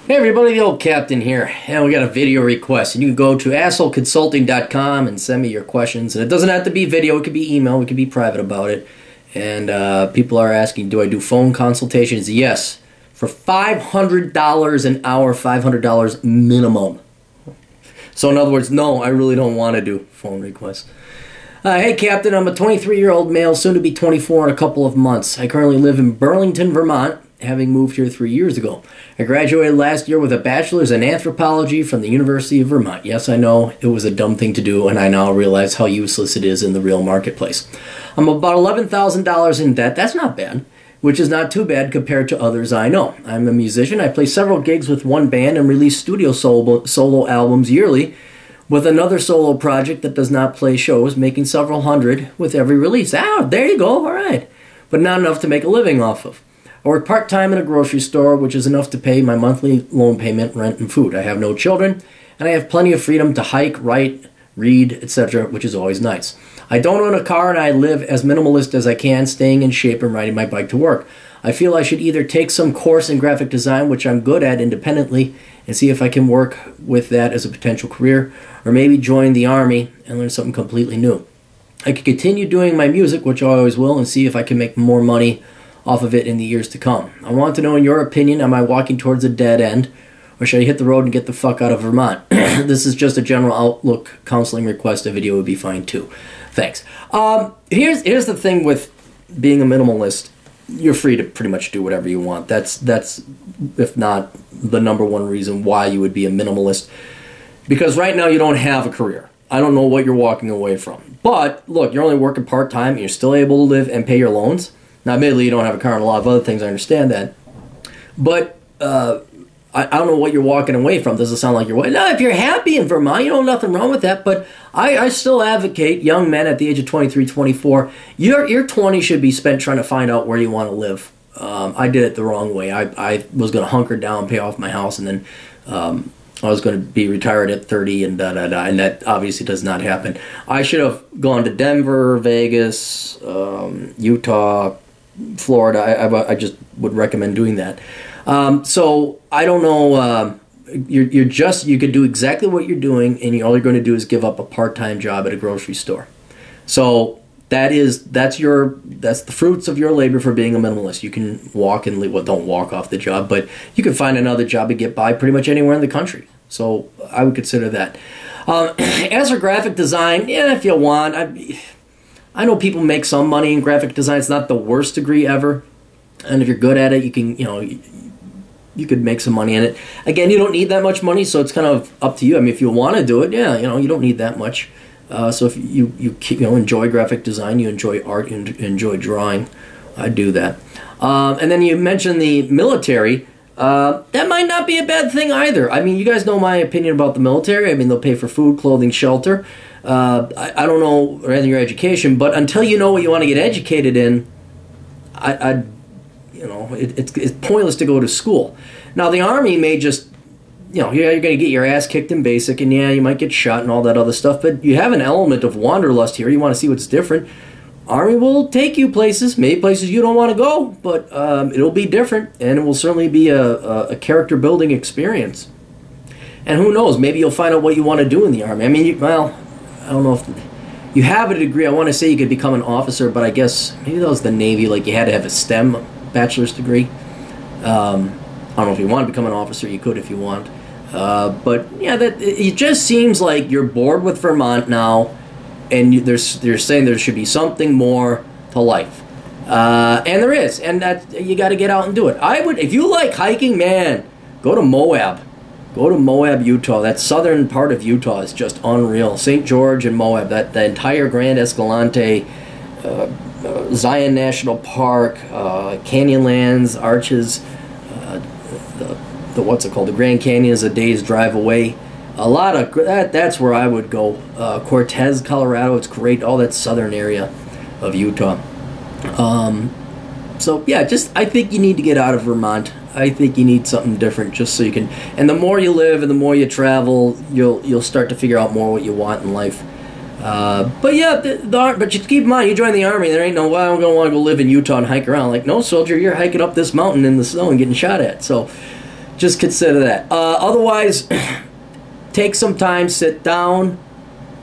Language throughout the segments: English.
Hey everybody, the old captain here, and we got a video request, and you can go to assholeconsulting.com and send me your questions, and it doesn't have to be video, it could be email, we could be private about it, and people are asking, do I do phone consultations? Yes, for $500 an hour, $500 minimum. So in other words, no, I really don't want to do phone requests. Hey Captain, I'm a 23-year-old male, soon to be 24 in a couple of months. I currently live in Burlington, Vermont, having moved here 3 years ago. I graduated last year with a bachelor's in anthropology from the University of Vermont. Yes, I know, it was a dumb thing to do, and I now realize how useless it is in the real marketplace. I'm about $11,000 in debt. That's not bad, which is not too bad compared to others I know. I'm a musician. I play several gigs with one band and release studio solo albums yearly, with another solo project that does not play shows, making several hundred with every release. Ah, there you go, all right. But not enough to make a living off of. I work part-time in a grocery store, which is enough to pay my monthly loan payment, rent, and food. I have no children, and I have plenty of freedom to hike, write, read, etc., which is always nice. I don't own a car, and I live as minimalist as I can, staying in shape and riding my bike to work. I feel I should either take some course in graphic design, which I'm good at independently, and see if I can work with that as a potential career, or maybe join the Army and learn something completely new. I could continue doing my music, which I always will, and see if I can make more money off of it in the years to come. I want to know, in your opinion, am I walking towards a dead end, or should I hit the road and get the fuck out of Vermont? This is just a general outlook counseling request. A video would be fine too. Thanks. Here's the thing with being a minimalist. You're free to pretty much do whatever you want. That's if not the number one reason why you would be a minimalist. Because right now you don't have a career. I don't know what you're walking away from. But look, you're only working part-time and you're still able to live and pay your loans. Now, admittedly, you don't have a car and a lot of other things. I understand that. But I don't know what you're walking away from. Does it sound like you're... No, if you're happy in Vermont, you know, nothing wrong with that. But I still advocate young men at the age of 23, 24, your 20 should be spent trying to find out where you want to live. I did it the wrong way. I was going to hunker down, pay off my house, and then I was going to be retired at 30 and da-da-da, and that obviously does not happen. I should have gone to Denver, Vegas, Utah, Florida. I just would recommend doing that. So I don't know. You could do exactly what you're doing, and all you're going to do is give up a part-time job at a grocery store. So that's the fruits of your labor for being a minimalist. You can walk and leave. Well, don't walk off the job, but you can find another job and get by pretty much anywhere in the country. So I would consider that. As for graphic design, yeah, if you want, I know people make some money in graphic design. It's not the worst degree ever, and if you're good at it, you can, you could make some money in it. Again, you don't need that much money, so it's kind of up to you. I mean, if you want to do it, yeah, you don't need that much. So if you enjoy graphic design, you enjoy art, you enjoy drawing, I do that. And then you mentioned the military. That might not be a bad thing either. I mean, you guys know my opinion about the military. I mean, they'll pay for food, clothing, shelter. I don't know anything your education, but until you know what you want to get educated in, it's pointless to go to school. Now, the Army may just, you're going to get your ass kicked in basic, and yeah, you might get shot and all that other stuff, but you have an element of wanderlust here. You want to see what's different. Army will take you places, maybe places you don't want to go, but it'll be different, and it will certainly be a character-building experience. And who knows, maybe you'll find out what you want to do in the Army. I mean, I don't know if you have a degree. I want to say you could become an officer, but I guess maybe that was the Navy, like you had to have a STEM bachelor's degree. I don't know if you want to become an officer, you could if you want. But yeah, it just seems like you're bored with Vermont now, and they're saying there should be something more to life. And there is, and that you got to get out and do it. If you like hiking, man, go to Moab. Go to Moab, Utah. That southern part of Utah is just unreal. St. George and Moab, that entire Grand Escalante, Zion National Park, Canyonlands, Arches, the what's it called? The Grand Canyon is a day's drive away. A lot of that's where I would go. Cortez, Colorado, it's great. All that southern area of Utah. So yeah, I think you need to get out of Vermont. I think you need something different, just so you can. And the more you live and the more you travel, you'll start to figure out more what you want in life. But yeah, but you keep in mind, you join the Army, there ain't no, well, I'm gonna want to go live in Utah and hike around. Like, no, soldier, you're hiking up this mountain in the snow and getting shot at. So just consider that. Otherwise, take some time, sit down,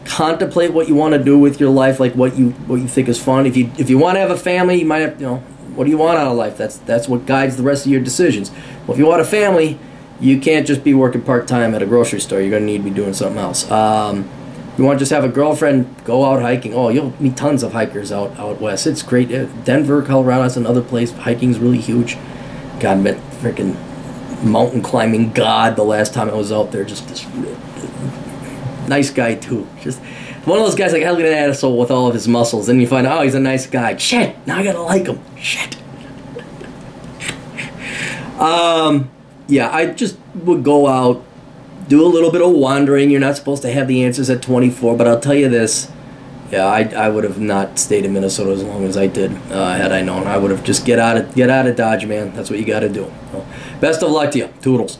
contemplate what you want to do with your life, like what you think is fun. If you want to have a family, you might have, what do you want out of life? That's what guides the rest of your decisions. Well, if you want a family, you can't just be working part-time at a grocery store. You're going to need to be doing something else. You want to just have a girlfriend, go out hiking. Oh, you'll meet tons of hikers out west. It's great. Denver, Colorado, that's another place. Hiking's really huge. God, I met freaking mountain climbing god the last time I was out there. Just this nice guy too. Just one of those guys like, I look at that asshole with all of his muscles, and you find out, oh, he's a nice guy. Shit, now I gotta like him. Shit. Yeah, I just would go out, do a little bit of wandering. You're not supposed to have the answers at 24, but I'll tell you this. Yeah, I would have not stayed in Minnesota as long as I did had I known. I would have just get out of Dodge, man. That's what you got to do. Well, best of luck to you. Toodles.